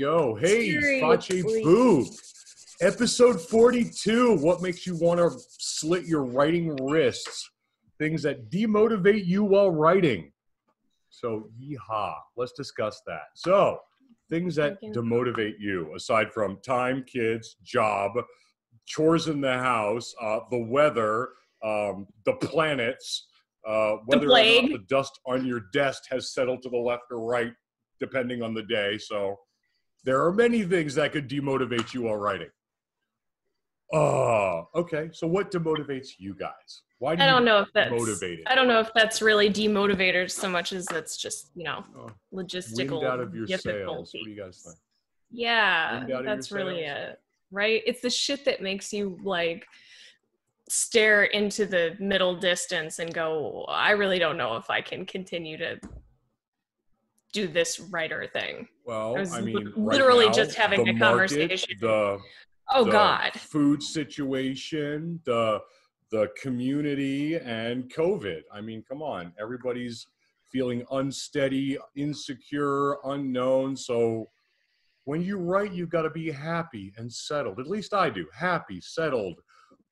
go. Hey, Face Seriously. Boo. Episode 42. What makes you want to slit your writing wrists? Things that demotivate you while writing. So, yeehaw. Let's discuss that. So, things that demotivate you, aside from time, kids, job, chores in the house, the weather, the planets, whether or not the dust on your desk has settled to the left or right, depending on the day. So there are many things that could demotivate you while writing. Okay. So what demotivates you guys? Why do I don't you know if get that's motivated? I don't know if that's really demotivators so much as that's just, logistical Wind out of your difficulties. sails. What do you guys think? Yeah, Wind out of that's your really sails? it. Right? It's the shit that makes you like stare into the middle distance and go, I really don't know if I can continue to do this writer thing. Well, I mean, literally right now, just having a conversation. The God. food situation, the community, and COVID. I mean, come on. Everybody's feeling unsteady, insecure, unknown. So when you write, you've got to be happy and settled. At least I do. Happy, settled,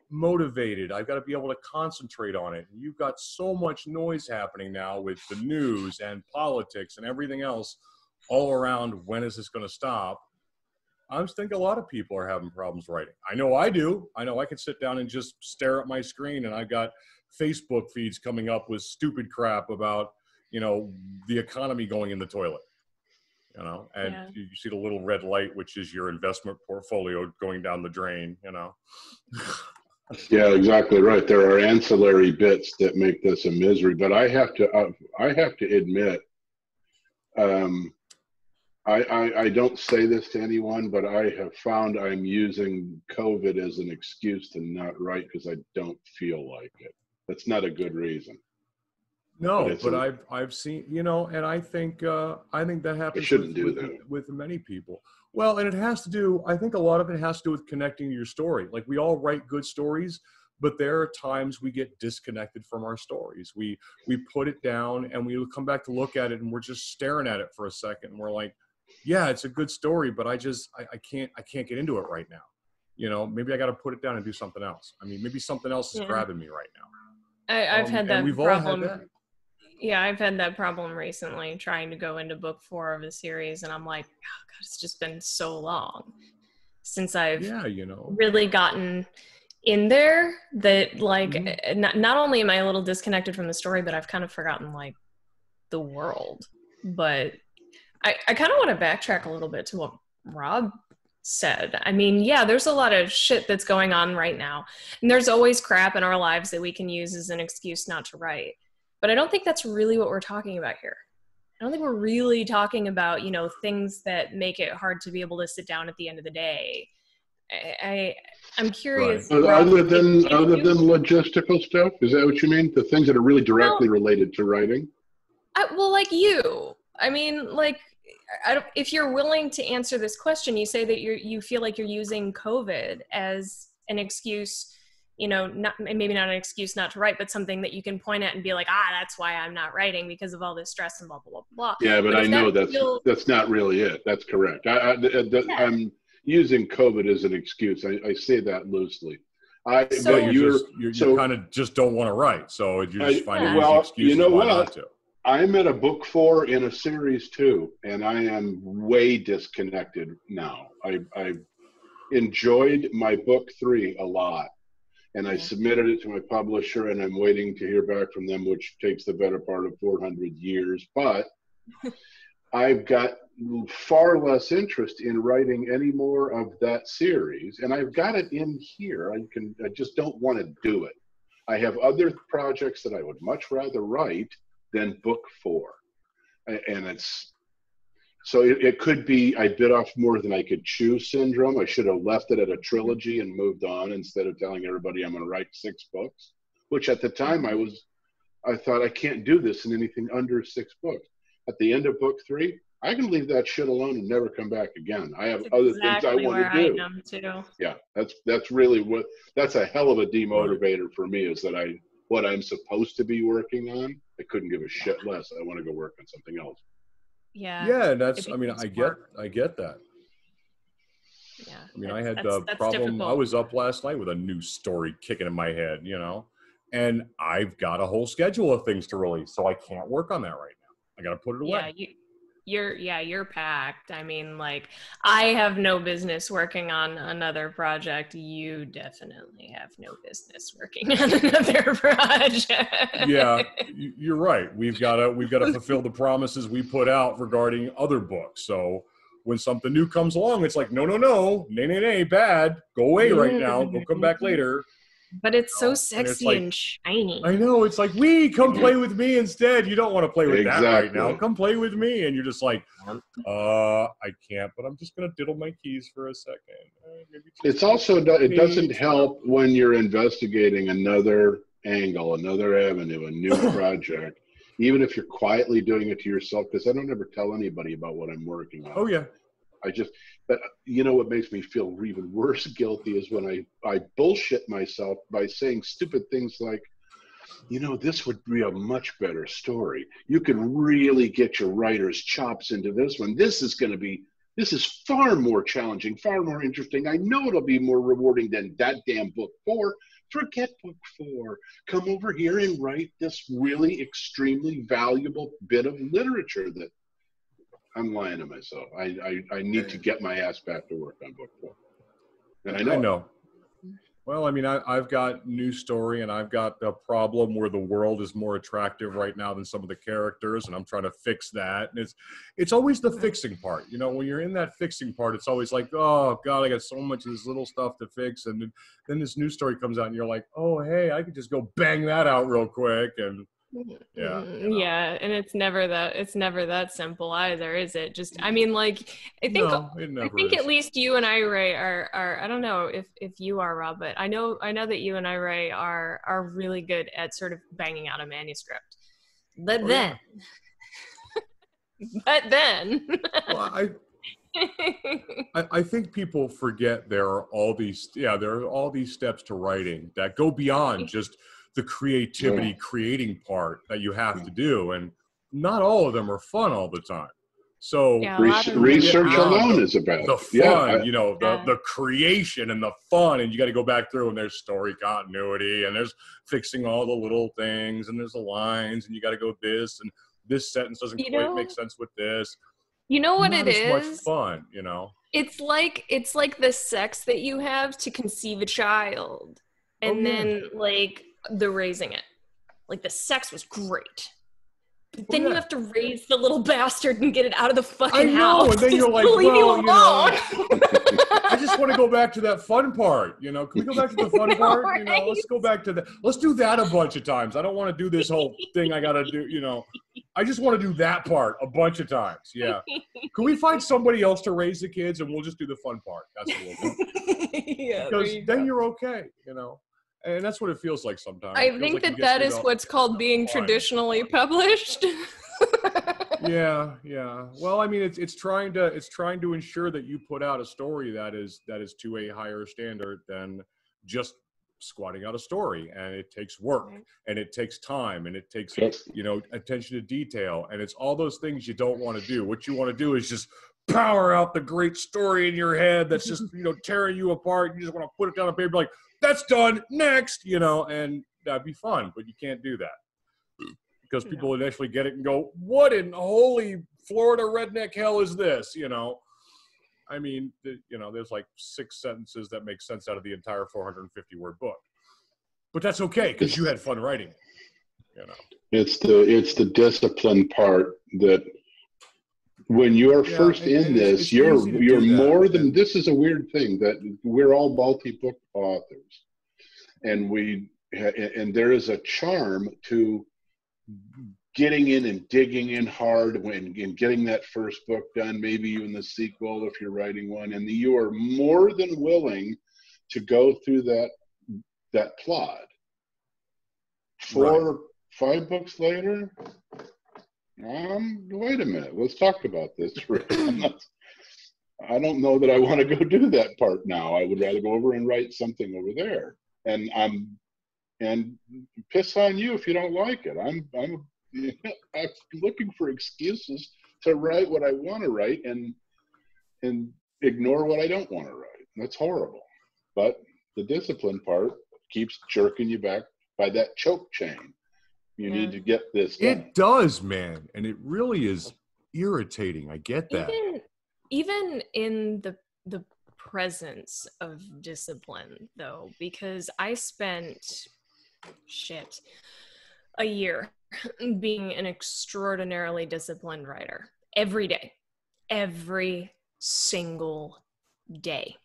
motivated. I've got to be able to concentrate on it. You've got so much noise happening now with the news and politics and everything else all around. When is this going to stop? I think a lot of people are having problems writing. I know I do. I know I can sit down and just stare at my screen and I've got Facebook feeds coming up with stupid crap about, the economy going in the toilet, and you see the little red light, which is your investment portfolio going down the drain, Yeah, exactly right. There are ancillary bits that make this a misery, but I have to admit, I don't say this to anyone, but I have found I'm using COVID as an excuse to not write because I don't feel like it. That's not a good reason. No, but I've seen, and I think that happens with many people. Well, and it has to do, I think a lot of it has to do with connecting to your story. Like we all write good stories, but there are times we get disconnected from our stories. We put it down and we come back to look at it and we're just staring at it for a second and we're like, yeah, it's a good story, but I can't get into it right now. Maybe I got to put it down and do something else. I mean, maybe something else is grabbing me right now. I've had that and we've problem. All had that. Yeah, I've had that problem recently trying to go into book 4 of the series, and I'm like, oh God, it's just been so long since I've really gotten in there that not only am I a little disconnected from the story, but I've kind of forgotten like the world. But I kind of want to backtrack a little bit to what Rob said. I mean, yeah, there's a lot of shit that's going on right now, and there's always crap in our lives that we can use as an excuse not to write. But I don't think that's really what we're talking about here. I don't think we're really talking about, things that make it hard to be able to sit down at the end of the day. I'm curious. Right. Rob, other than logistical stuff, is that what you mean? The things that are really directly related to writing? Like you. I mean, if you're willing to answer this question, you say that you feel like you're using COVID as an excuse. Maybe not an excuse not to write, but something that you can point at and be like, that's why I'm not writing because of all this stress and blah, blah, blah, blah. Yeah, but I know that's not really it. That's correct. I'm using COVID as an excuse. I say that loosely. You kind of just don't want to write. So you're just finding these excuses why not to. I'm at a book 4 in a series 2, and I am way disconnected now. I enjoyed my book 3 a lot. And I submitted it to my publisher, and I'm waiting to hear back from them, which takes the better part of 400 years. But I've got far less interest in writing any more of that series, and I've got it in here. I just don't want to do it. I have other projects that I would much rather write than book 4, and so it could be I bit off more than I could chew syndrome. I should have left it at a trilogy and moved on instead of telling everybody I'm going to write 6 books, which at the time I thought I can't do this in anything under 6 books. At the end of book 3, I can leave that shit alone and never come back again. I have other things I want to do. I am too. Yeah, that's really that's a hell of a demotivator for me, is that what I'm supposed to be working on, I couldn't give a shit less. I want to go work on something else. Yeah. Yeah, that's, I get that. Yeah. I mean, I had the problem. Difficult. I was up last night with a new story kicking in my head, you know, and I've got a whole schedule of things to release, so I can't work on that right now. I got to put it away. You're packed. I mean, like, I have no business working on another project. You definitely have no business working on another project. Yeah, you're right. We've got to fulfill the promises we put out regarding other books. So when something new comes along, it's like, no, bad. Go away right now. Go come back later. But it's so sexy and shiny. I know. It's like, come play with me instead. You don't want to play with that right now. Come play with me. And you're just like, I can't, but I'm just going to diddle my keys for a second. It's also, it doesn't help when you're investigating another angle, another avenue, a new project, even if you're quietly doing it to yourself, because I don't ever tell anybody about what I'm working on. Oh, yeah. But you know what makes me feel even worse guilty is when I bullshit myself by saying stupid things like, you know, this would be a much better story. You can really get your writer's chops into this one. This is far more challenging, far more interesting. I know it'll be more rewarding than that damn book 4. Forget book 4. Come over here and write this really extremely valuable bit of literature that I'm lying to myself. I need to get my ass back to work on book 4. And I know. Well, I mean, I've got new story, and I've got a problem where the world is more attractive right now than some of the characters, and I'm trying to fix that. And it's always the fixing part. You know, when you're in that fixing part, it's always like, oh, God, I got so much of this little stuff to fix. And then this new story comes out, and you're like, oh, hey, I could just go bang that out real quick. And yeah, you know. Yeah, and it's never that simple either, is it? Just, I mean, like, I think at least you and I, Ray, are I don't know if you are, Rob, but I know that you and I, Ray, are really good at sort of banging out a manuscript. But then well, I think people forget there are all these steps to writing that go beyond just the creativity creating part that you have to do, and not all of them are fun all the time. So research alone is about the fun, you know, the creation and the fun, and you got to go back through, and there's story continuity, and there's fixing all the little things, and there's the lines, and you got to go this, and this sentence doesn't quite make sense with this. You know what Not it as is? Much fun, you know. It's like the sex that you have to conceive a child, and then like the raising it. Like, the sex was great, but then you have to raise the little bastard and get it out of the fucking house. And then you're like, well, you know, I just want to go back to that fun part. You know, can we go back to the fun part? Right? You know, let's go back to that. Let's do that a bunch of times. I don't want to do this whole thing I got to do, you know. I just want to do that part a bunch of times. Yeah. Can we find somebody else to raise the kids, and we'll just do the fun part? That's what we'll do. Yeah, because then you're okay, you know. And that's what it feels like sometimes. I think like that is what's called being traditionally published. Yeah. Well, I mean, it's trying to ensure that you put out a story that is to a higher standard than just squatting out a story. And it takes work, and it takes time, and it takes attention to detail, and it's all those things you don't want to do. What you want to do is just power out the great story in your head that's just tearing you apart. You just want to put it down on paper, like, that's done, next, and that'd be fun, but you can't do that because people initially get it and go, what in holy Florida redneck hell is this? I mean, there's like 6 sentences that make sense out of the entire 450-word book, but that's okay because you had fun writing it. It's the discipline part that when you're first in this, you're more than, this is a weird thing that we're all multi-book authors, and there is a charm to getting in and digging in hard and getting that first book done, maybe even the sequel if you're writing one, and you are more than willing to go through that plot. 5 books later, wait a minute, let's talk about this. I don't know that I want to go do that part now. I would rather go over and write something over there. And piss on you if you don't like it. I'm looking for excuses to write what I want to write and ignore what I don't want to write. That's horrible. But the discipline part keeps jerking you back by that choke chain. You need to get this done. It does, man. And it really is irritating. I get that. Even in the presence of discipline, though, because I spent a year being an extraordinarily disciplined writer every day, every single day.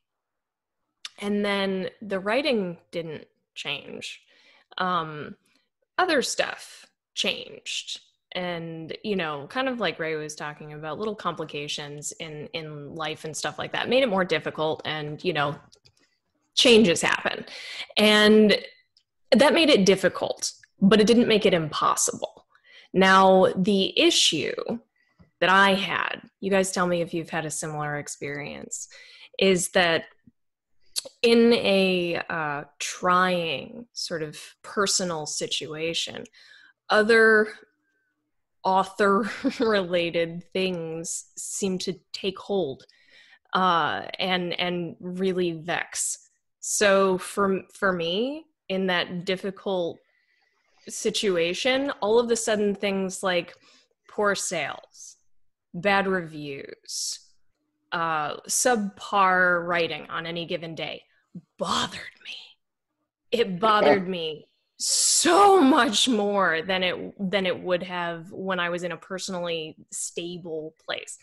And then the writing didn't change. Other stuff changed. And, you know, kind of like Ray was talking about, little complications in life and stuff like that made it more difficult, and, you know, changes happen. And that made it difficult, but it didn't make it impossible. Now, the issue that I had, you guys tell me if you've had a similar experience, is that in a trying sort of personal situation, other author-related things seem to take hold and really vex. So for me, in that difficult situation, all of a sudden things like poor sales, bad reviews, subpar writing on any given day bothered me. It bothered me so much more than it would have when I was in a personally stable place.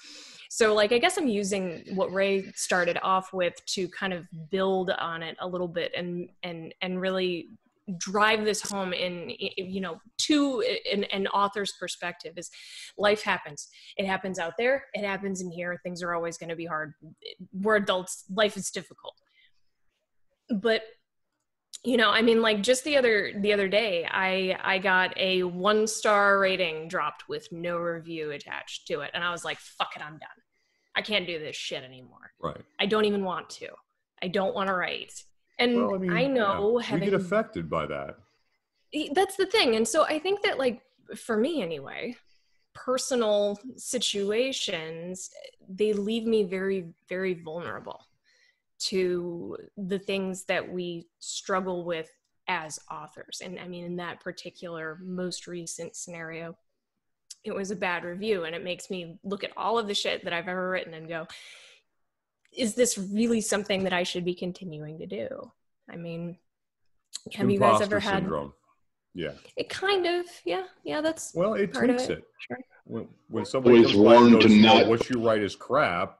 So, like, I guess I'm using what Ray started off with to kind of build on it a little bit and really drive this home in, you know, to an author's perspective. Is life happens. It happens out there. It happens in here. Things are always going to be hard. We're adults. Life is difficult. But, you know, I mean, like, just the other day, I got a 1-star rating dropped with no review attached to it. And I was like, fuck it, I'm done. I can't do this shit anymore. Right. I don't even want to. I don't want to write. And well, I mean, I know we get affected by that. That's the thing. And so I think that, like, for me anyway, personal situations, they leave me very, very vulnerable to the things that we struggle with as authors. And I mean, in that particular most recent scenario, it was a bad review, and it makes me look at all of the shit that I've ever written and go, is this really something that I should be continuing to do? I mean, have you guys ever had syndrome? Yeah. It kind of, yeah, that's well, it part takes of it. Sure. When somebody comes by and goes, what you write is crap.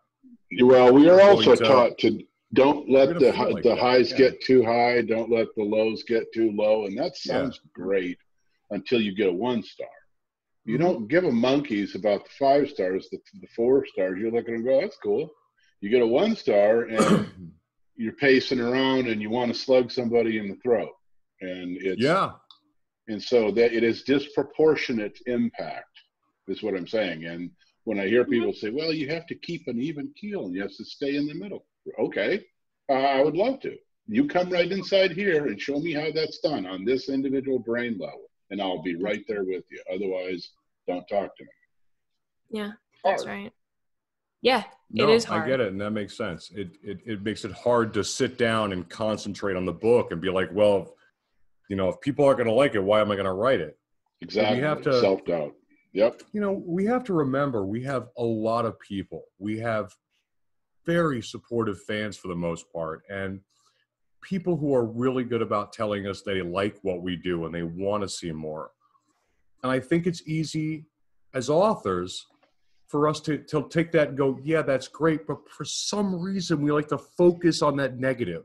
Well, we are also taught to don't let the highs get too high, don't let the lows get too low, and that sounds great until you get a 1-star. You don't give them monkeys about the 5 stars, the 4 stars. You look at them and go, that's cool. You get a 1-star and you're pacing around and you want to slug somebody in the throat. And it's and so that it is disproportionate impact is what I'm saying. And when I hear people say, well, you have to keep an even keel and you have to stay in the middle. Okay, I would love to. You come right inside here and show me how that's done on this individual brain level, and I'll be right there with you. Otherwise, don't talk to me. Yeah, that's right. Yeah, no, it is hard. I get it, and that makes sense. It makes it hard to sit down and concentrate on the book and be like, well, you know, if people aren't going to like it, why am I going to write it? Exactly. We have to self-doubt. Yep. You know, we have to remember we have a lot of people. We have very supportive fans for the most part, and people who are really good about telling us they like what we do and they want to see more. And I think it's easy as authors for us to take that and go, yeah, that's great. But for some reason, we like to focus on that negative.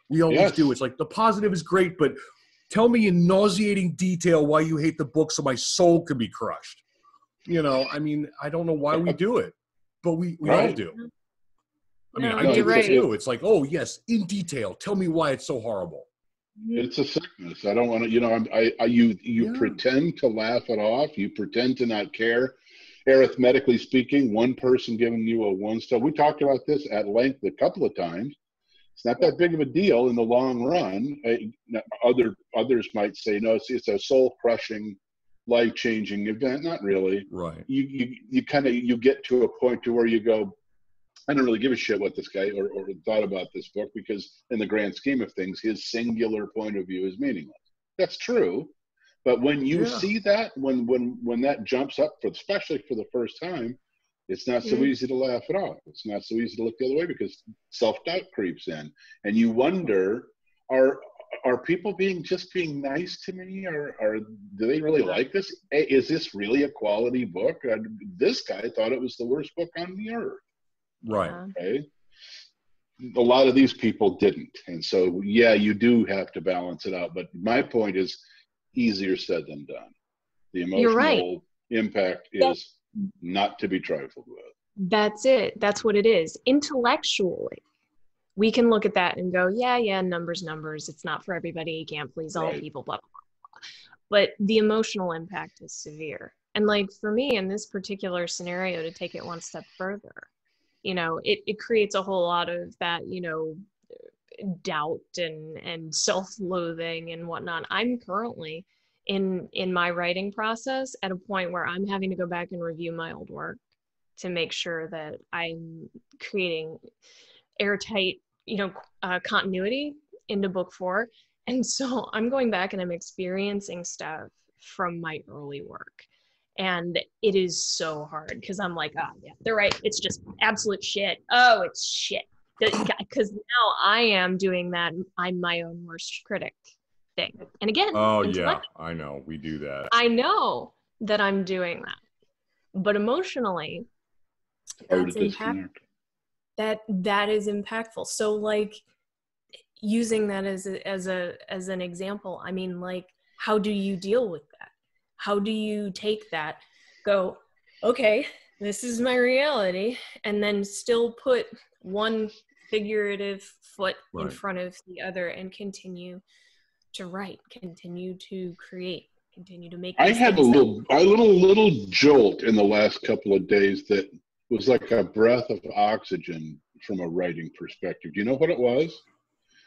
We always do. It's like the positive is great, but tell me in nauseating detail why you hate the book so my soul can be crushed. You know, I mean, I don't know why we do it, but we all do. I mean, I do it too. It's like, oh, yes, in detail. Tell me why it's so horrible. It's a sickness. I don't want to, you know, you pretend to laugh it off. You pretend to not care. Arithmetically speaking, one person giving you a 1-star. We talked about this at length a couple of times. It's not that big of a deal in the long run. Others might say, no, it's a soul-crushing, life-changing event. Not really. Right. You get to a point to where you go, I don't really give a shit what this guy or thought about this book, because in the grand scheme of things, his singular point of view is meaningless. That's true. But when you see that, when that jumps up, especially for the first time, it's not so easy to laugh it off. It's not so easy to look the other way, because self-doubt creeps in, and you wonder, are people being nice to me, or do they really like this? Is this really a quality book? This guy thought it was the worst book on the earth. Right. Okay. A lot of these people didn't, and so you do have to balance it out. But my point is, easier said than done. The emotional impact is not to be trifled with. That's it. That's what it is. Intellectually, we can look at that and go, numbers. It's not for everybody. You can't please all people, blah, blah, blah. But the emotional impact is severe. And like for me in this particular scenario, to take it one step further, it creates a whole lot of that, doubt and self-loathing and whatnot. I'm currently in my writing process at a point where I'm having to go back and review my old work to make sure that I'm creating airtight, continuity into book 4. And so I'm going back and I'm experiencing stuff from my early work. And it is so hard because I'm like, they're right. It's just absolute shit. Oh, it's shit. Because now I am doing that. I'm my own worst critic thing. And again, I know we do that. I know that I'm doing that, but emotionally, that's impactful. That is impactful. So like using that as an example, I mean, like, how do you deal with that? How do you take that, go, okay, this is my reality, and then still put one figurative foot in front of the other and continue to write, continue to create, continue to make. I had a little jolt in the last couple of days that was like a breath of oxygen from a writing perspective. Do you know what it was?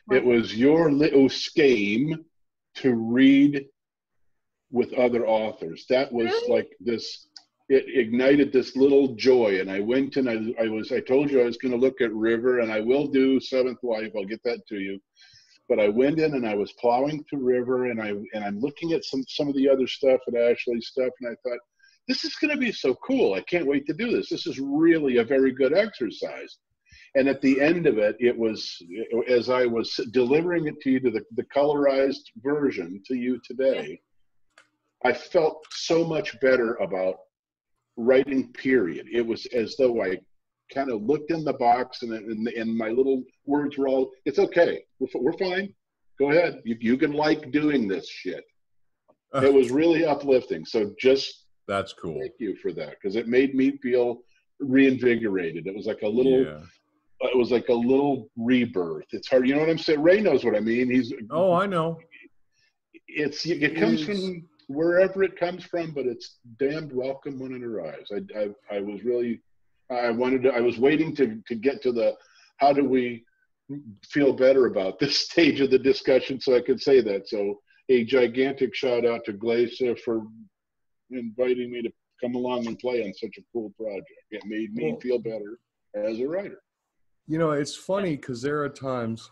What? It was your little scheme to read with other authors. That was like this, it ignited this little joy. And I went and I told you I was going to look at River, and I will do Seventh Wife. I'll get that to you. But I went in and I was plowing through River, and I'm looking at some of the other stuff and Ashley's stuff, and I thought, this is going to be so cool. I can't wait to do this. This is really a very good exercise. And at the end of it, it was, as I was delivering it to you, to the colorized version to you today, I felt so much better about writing, period. It was as though I kind of looked in the box, and my little words were all, it's okay. We're fine. Go ahead. You can like doing this shit. It was really uplifting. So just that's cool. Thank you for that, because it made me feel reinvigorated. It was like a little, it was like a little rebirth. It's hard. You know what I'm saying? Ray knows what I mean. I know. It comes from wherever it comes from, but it's damned welcome when it arrives. I was really, I was waiting to get to the, how do we feel better about this stage of the discussion, so I could say that. So a gigantic shout out to Glacia for inviting me to come along and play on such a cool project. It made me feel better as a writer. It's funny because there are times,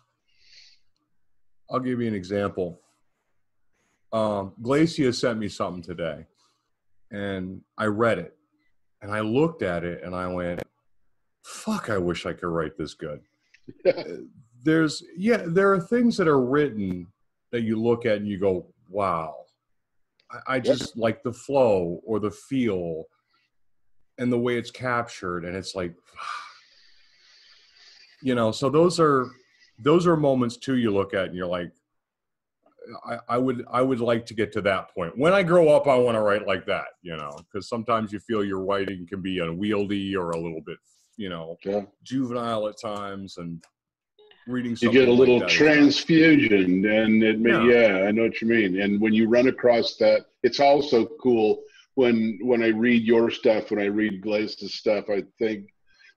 I'll give you an example. Glacia sent me something today, and I read it, and I looked at it, and I went, fuck, I wish I could write this good. There are things that are written that you look at and you go, wow. I just like the flow or the feel and the way it's captured, and it's like, so those are moments too you look at and you're like, I would like to get to that point. When I grow up, I want to write like that, because sometimes you feel your writing can be unwieldy or a little bit, juvenile at times, and reading something you get a little like transfusion, and it may, I know what you mean. And when you run across that, it's also cool when I read your stuff, when I read Glacia's stuff, I think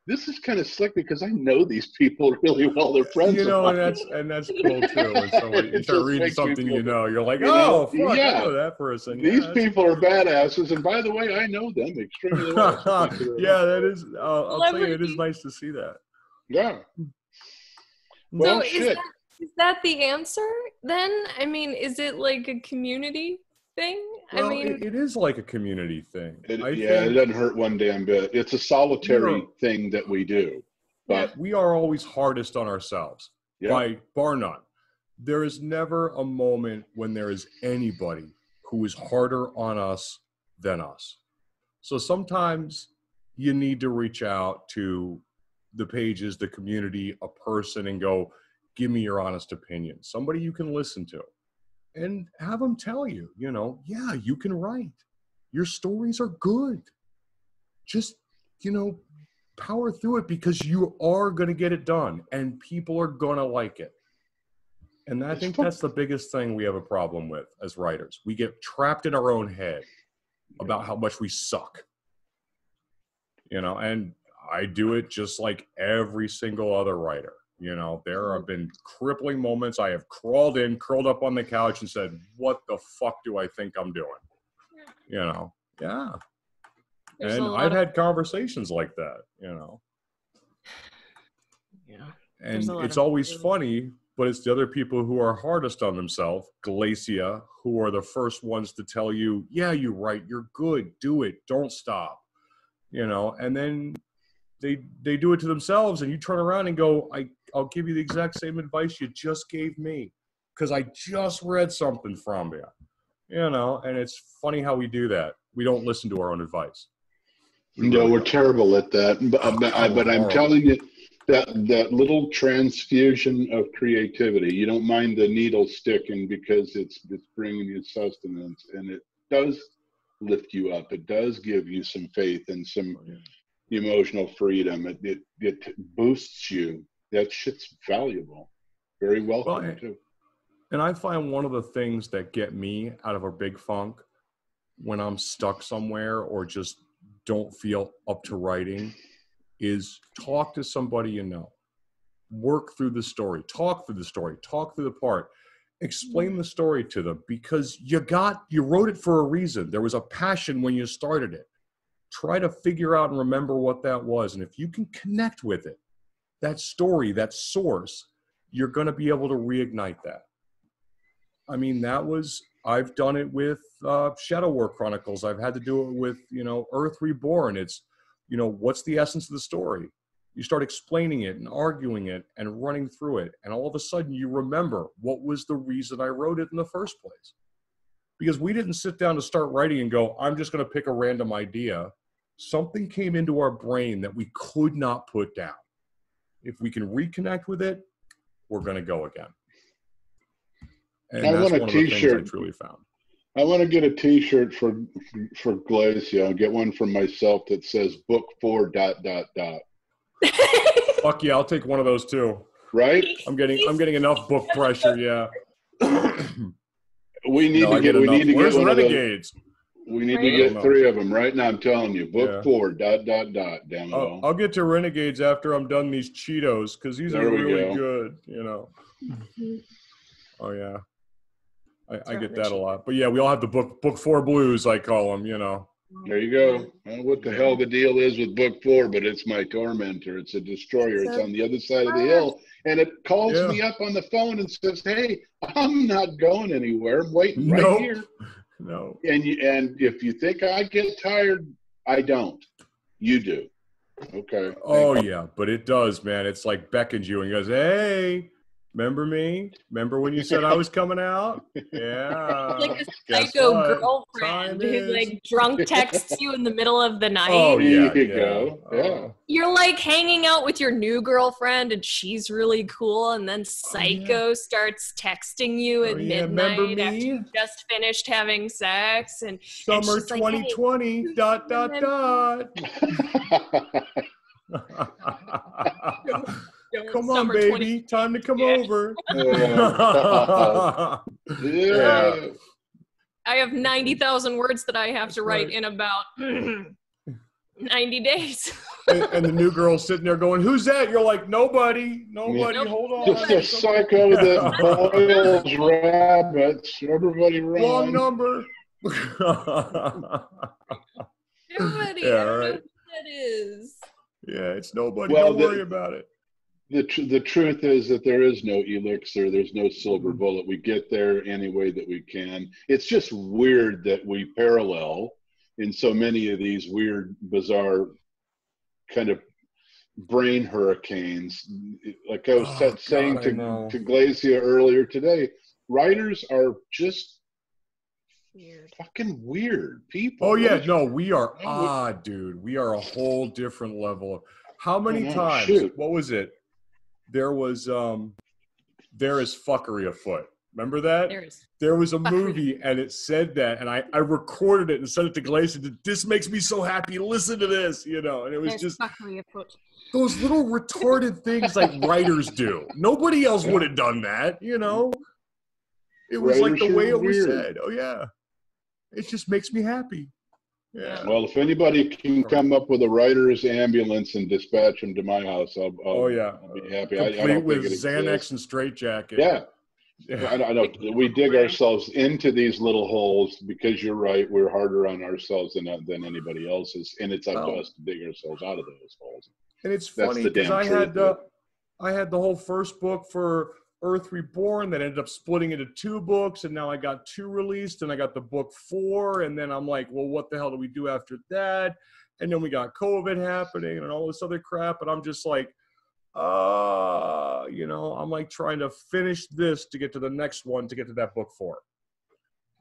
this is kind of slick because I know these people really well. They're friends you know, of mine. and that's cool too. And so when you start reading something, you know, you're like, you oh, know, fuck, yeah, I know that person. These yeah, people are badasses, and by the way, I know them extremely well. So yeah, that is. I'll tell you, it is nice to see that. Yeah. Well, so shit. Is that the answer then? I mean, is it like a community thing? Well, I mean, it is like a community thing. It doesn't hurt one damn bit. It's a solitary thing that we do. But we are always hardest on ourselves, by bar none. There is never a moment when there is anybody who is harder on us than us. So sometimes you need to reach out to the pages, the community, a person, and go, give me your honest opinion. Somebody you can listen to. And have them tell you, you know, yeah, you can write. Your stories are good. Just, you know, power through it because you are going to get it done and people are going to like it. And I think that's the biggest thing we have a problem with as writers. We get trapped in our own head about how much we suck. You know, and I do it just like every single other writer. You know, there have been crippling moments. I have crawled in, curled up on the couch and said, what the fuck do I think I'm doing? You know, yeah. There's and I've had conversations like that, you know. Yeah. And it's always funny, but it's the other people who are hardest on themselves, Glacia, who are the first ones to tell you, yeah, you're right, you're good, do it, don't stop. You know, and then they do it to themselves and you turn around and go, I'll give you the exact same advice you just gave me because I just read something from you. You know, and it's funny how we do that. We don't listen to our own advice. We're terrible at that. But I'm telling you, that little transfusion of creativity, you don't mind the needle sticking because it's bringing you sustenance, and it does lift you up. It does give you some faith and some emotional freedom. It boosts you. That shit's valuable. Very welcome too. And I find one of the things that get me out of a big funk when I'm stuck somewhere or just don't feel up to writing is talk to somebody you know. Work through the story. Talk through the story. Talk through the part. Explain the story to them because you wrote it for a reason. There was a passion when you started it. Try to figure out and remember what that was. And if you can connect with it, that story, that source, you're going to be able to reignite that. I mean, I've done it with Shadow War Chronicles. I've had to do it with, you know, Earth Reborn. It's, you know, what's the essence of the story? You start explaining it and arguing it and running through it. And all of a sudden you remember what was the reason I wrote it in the first place. Because we didn't sit down to start writing and go, I'm just going to pick a random idea. Something came into our brain that we could not put down. If we can reconnect with it, we're going to go again. And that's one of the things I truly found. I want to get a T-shirt for Glacia. I'll get one for myself that says book 4 ... Fuck yeah, I'll take one of those too. Right? I'm getting enough book pressure, yeah. We need to get one Renegades? We need to get 3 of them right now. I'm telling you, book 4 ... Damn it all. I'll get to Renegades after I'm done these Cheetos because these are really good, you know. Oh yeah. I get that a lot. But yeah, we all have the book 4 blues, I call them, you know. There you go. Well, what the hell the deal is with book 4, but it's my tormentor. It's a destroyer. It's on the other side of the hill. And it calls me up on the phone and says, hey, I'm not going anywhere. I'm waiting right here. No. And if you think I get tired, I don't. You do. Okay. Oh, yeah. But it does, man. It's like beckons you and goes, hey, remember me? Remember when you said I was coming out? Yeah. Like a psycho girlfriend who like drunk texts you in the middle of the night. Oh, yeah. There you go. Yeah. You're like hanging out with your new girlfriend and she's really cool. And then psycho starts texting you at midnight after you just finished having sex. And Summer 2020, like, Come on, baby. Time to come over. Yeah. I have 90,000 words that I have to write in about 90 days. and the new girl's sitting there going, "Who's that?" You're like, "Nobody, nobody. Nope. Hold on." Just a psycho that boils rabbits. Everybody run. Wrong number. Nobody. Yeah, I don't know right. who that is. Yeah, it's nobody. Well, Don't worry about it. The truth is that there is no elixir. There's no silver bullet. We get there any way that we can. It's just weird that we parallel in so many of these weird, bizarre kind of brain hurricanes. Like I was saying to Glacia earlier today, writers are just fucking weird people. Oh yeah, no, we are odd, dude. We are a whole different level of. How many times? Shoot. What was it? There was there is fuckery afoot. Remember that? There was a movie and it said that, and I recorded it and sent it to Glacia. This makes me so happy. Listen to this, you know. And it was just fuckery afoot. Those little retarded things like writers do. Nobody else would have done that, you know. It was like the way it was said. Oh yeah, it just makes me happy. Yeah. Well, if anybody can come up with a writer's ambulance and dispatch them to my house, I'll be happy. Complete I don't with think it Xanax exists. and straitjacket. Yeah. I know we dig ourselves into these little holes because you're right. We're harder on ourselves than anybody else is, and it's up to us to dig ourselves out of those holes. And it's funny because I had the whole first book for Earth Reborn that ended up splitting into 2 books, and now I got 2 released, and I got the book 4, and then I'm like, well, what the hell do we do after that? And then we got COVID happening and all this other crap, and I'm just like, you know, I'm like trying to finish this to get to the next one to get to that book 4.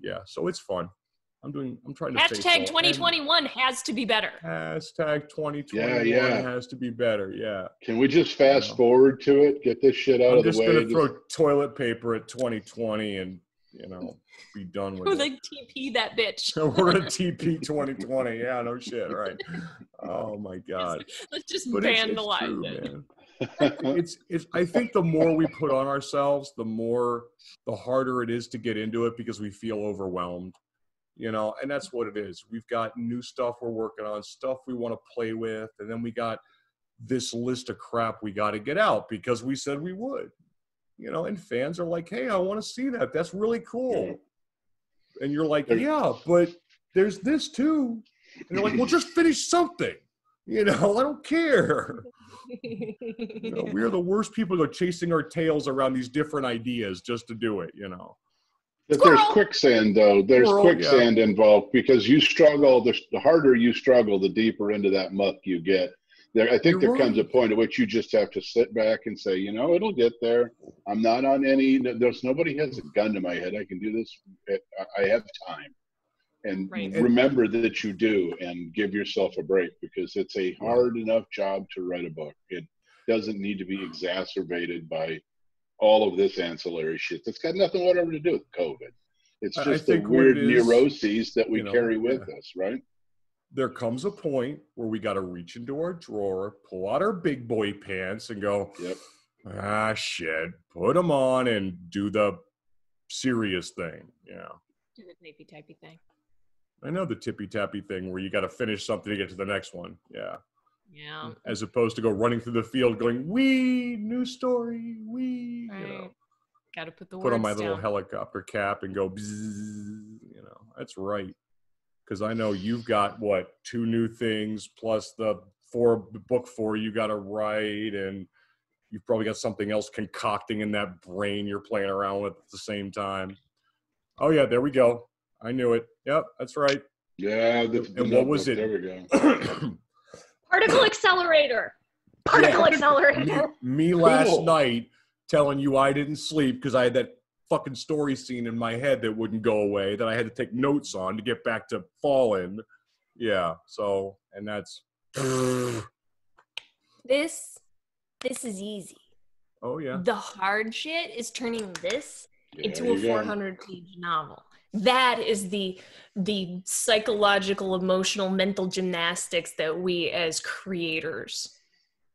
Yeah, so it's fun. I'm trying to Hashtag 2021 has to be better. Hashtag 2021 has to be better. Yeah. Can we just fast forward to it? Get this shit out of the way. I'm just gonna throw toilet paper at 2020 and, you know, be done with it. We're like TP that bitch. We're gonna TP 2020. Yeah, no shit. Right. Oh my God. Let's just vandalize it. It's I think the more we put on ourselves, the harder it is to get into it because we feel overwhelmed. You know, and that's what it is. We've got new stuff we're working on, stuff we want to play with, and then we got this list of crap we got to get out because we said we would. You know, and fans are like, hey, I want to see that. That's really cool. And you're like, yeah, but there's this too. And they're like, well, just finish something. You know, I don't care. You know, we are the worst people to go chasing our tails around these different ideas just to do it, you know. But there's quicksand, though. There's quicksand involved because you struggle. The harder you struggle, the deeper into that muck you get. I think there comes a point at which you just have to sit back and say, you know, it'll get there. I'm not on any. Nobody has a gun to my head. I can do this. I have time. And remember that you do, and give yourself a break because it's a hard enough job to write a book. It doesn't need to be exacerbated by all of this ancillary shit that's got nothing whatever to do with COVID. It's just the weird neuroses that we carry with us, right? There comes a point where we got to reach into our drawer, pull out our big boy pants and go, shit, put them on and do the serious thing. Yeah. Do the tippy-tappy thing. I know the tippy-tappy thing where you got to finish something to get to the next one. Yeah. Yeah. As opposed to go running through the field going, wee, new story, wee, you know. Got to put the words put on my down. little helicopter cap and go, bzzz, you know. That's right. Because I know you've got, 2 new things plus the book 4 you got to write, and you've probably got something else concocting in that brain you're playing around with at the same time. Oh, yeah, there we go. I knew it. Yep, that's right. Yeah. And what was it? There we go. Particle accelerator. Particle accelerator. Me last night telling you I didn't sleep because I had that fucking story scene in my head that wouldn't go away that I had to take notes on to get back to Fallen. Yeah. So, and that's. This is easy. Oh, yeah. The hard shit is turning this into a 400-page novel. That is the psychological, emotional, mental gymnastics that we as creators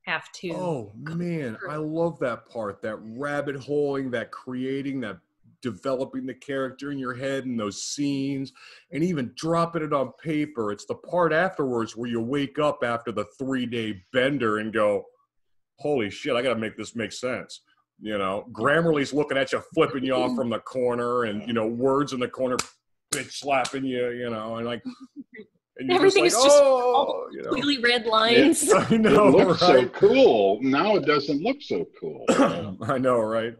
have to. Oh man, I love that part. That rabbit holing, that creating, that developing the character in your head and those scenes and even dropping it on paper. It's the part afterwards where you wake up after the 3-day bender and go, holy shit, I got to make this make sense. You know, Grammarly's looking at you, flipping you off from the corner, and, you know, words in the corner, bitch slapping you, you know, and like, and everything is just completely red lines. I know, it looks so cool. Now it doesn't look so cool. I know, right?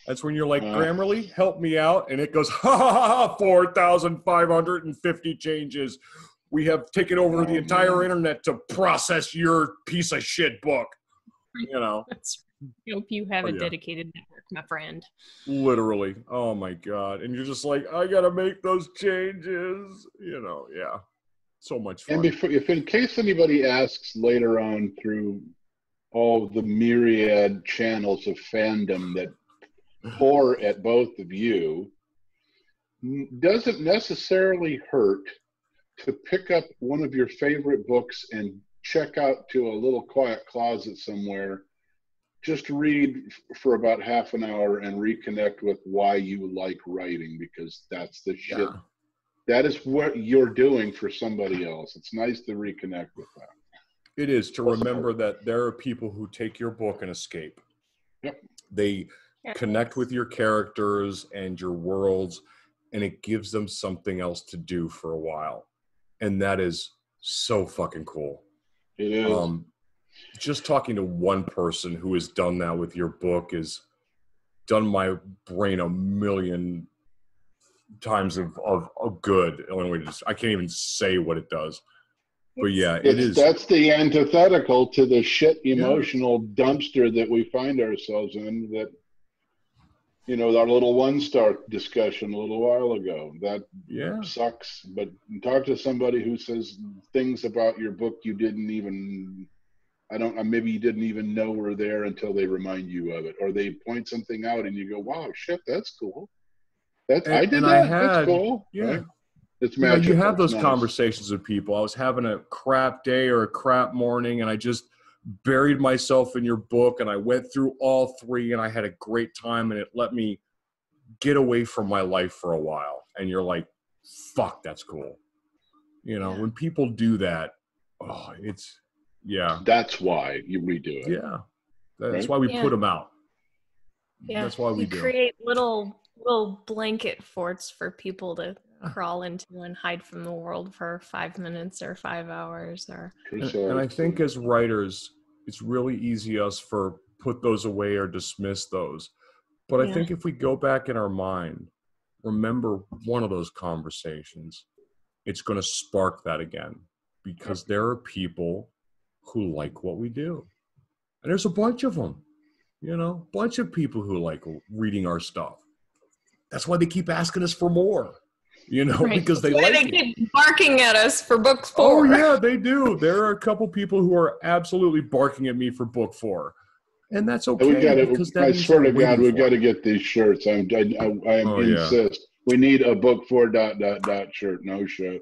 That's when you're like, Grammarly, help me out. And it goes, ha ha ha, ha 4,550 changes. We have taken over the entire internet to process your piece of shit book. You know. I hope you have a dedicated network, my friend. Literally. Oh my God. And you're just like, I got to make those changes. You know, yeah. So much fun. And if in case anybody asks later on through all the myriad channels of fandom that pour at both of you, doesn't necessarily hurt to pick up one of your favorite books and check out to a little quiet closet somewhere, just read for about half an hour and reconnect with why you like writing, because that's the shit. Yeah. That is what you're doing for somebody else. It's nice to reconnect with that. It is, to remember that there are people who take your book and escape. Yep. They connect with your characters and your worlds, and it gives them something else to do for a while. And that is so fucking cool. It is. Just talking to one person who has done that with your book has done my brain a million times of good. I can't even say what it does. But yeah, it is. That's the antithetical to the shit emotional dumpster that we find ourselves in. That, you know, our little 1-star discussion a little while ago. That sucks. But talk to somebody who says things about your book you didn't even, maybe you didn't even know were there until they remind you of it, or they point something out and you go, "Wow, shit, that's cool. That's cool." Yeah. Right? It's magical. You have those conversations with people. I was having a crap day or a crap morning, and I just buried myself in your book, and I went through all 3, and I had a great time, and it let me get away from my life for a while. And you're like, fuck, that's cool. You know, when people do that, that's why you redo it. Yeah. That's why we put them out. Yeah. That's why we create little blanket forts for people to crawl into and hide from the world for 5 minutes or 5 hours. And I think as writers, it's really easy us for put those away or dismiss those. But I think if we go back in our mind, remember one of those conversations, it's going to spark that again, because there are people who like what we do. And there's a bunch of them, you know, bunch of people who like reading our stuff. That's why they keep asking us for more, you know, because they like it. They keep barking at us for book 4. Oh, yeah, they do. There are a couple people who are absolutely barking at me for book 4. And that's okay. I swear to God, we got to get these shirts. I insist. We need a book 4 ... shirt. No shirt.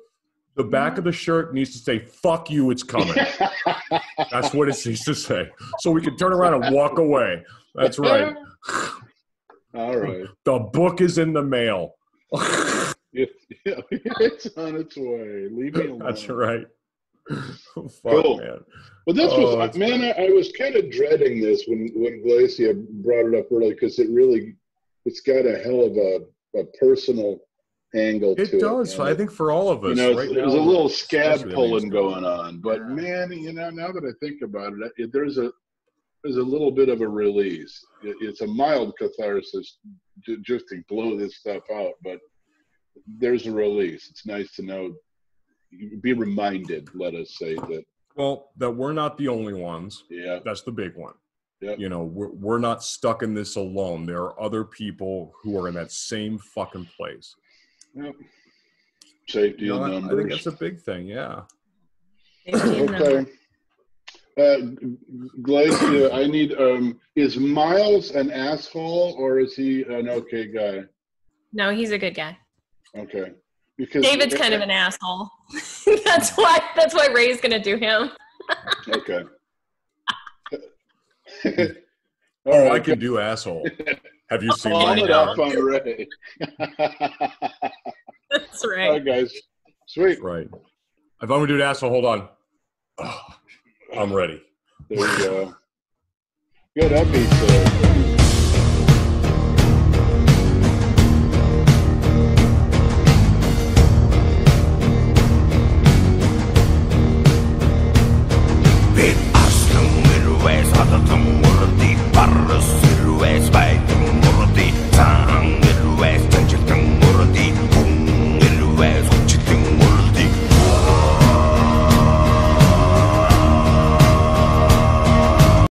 The back of the shirt needs to say, fuck you, it's coming. That's what it needs to say. So we can turn around and walk away. That's right. All right. The book is in the mail. It's on its way. Leave me alone. That's right. Fuck, cool, man. Well, this was, man, I was kind of dreading this when Glacia brought it up early, because it's got a hell of a personal angle to it. It does. I think for all of us. You know, there's a little scab pulling going on. But man, you know, now that I think about it, there's a little bit of a release. It's a mild catharsis just to blow this stuff out, but there's a release. It's nice to know, be reminded, let us say, that we're not the only ones. Yeah. That's the big one. Yep. You know, we're not stuck in this alone. There are other people who are in that same fucking place. Yep. Safety in numbers. I think that's a big thing, yeah. Okay. Glacia, I need, is Miles an asshole, or is he an okay guy? No, he's a good guy. Okay. Because David's kind of an asshole. That's why Ray's gonna do him. Okay. I can do asshole. Have you seen Palm my it dog? off on Ray. That's right. All right, guys. Sweet. Right. If I'm going to do an asshole, hold on. Oh, I'm ready. There you go. Good. That beats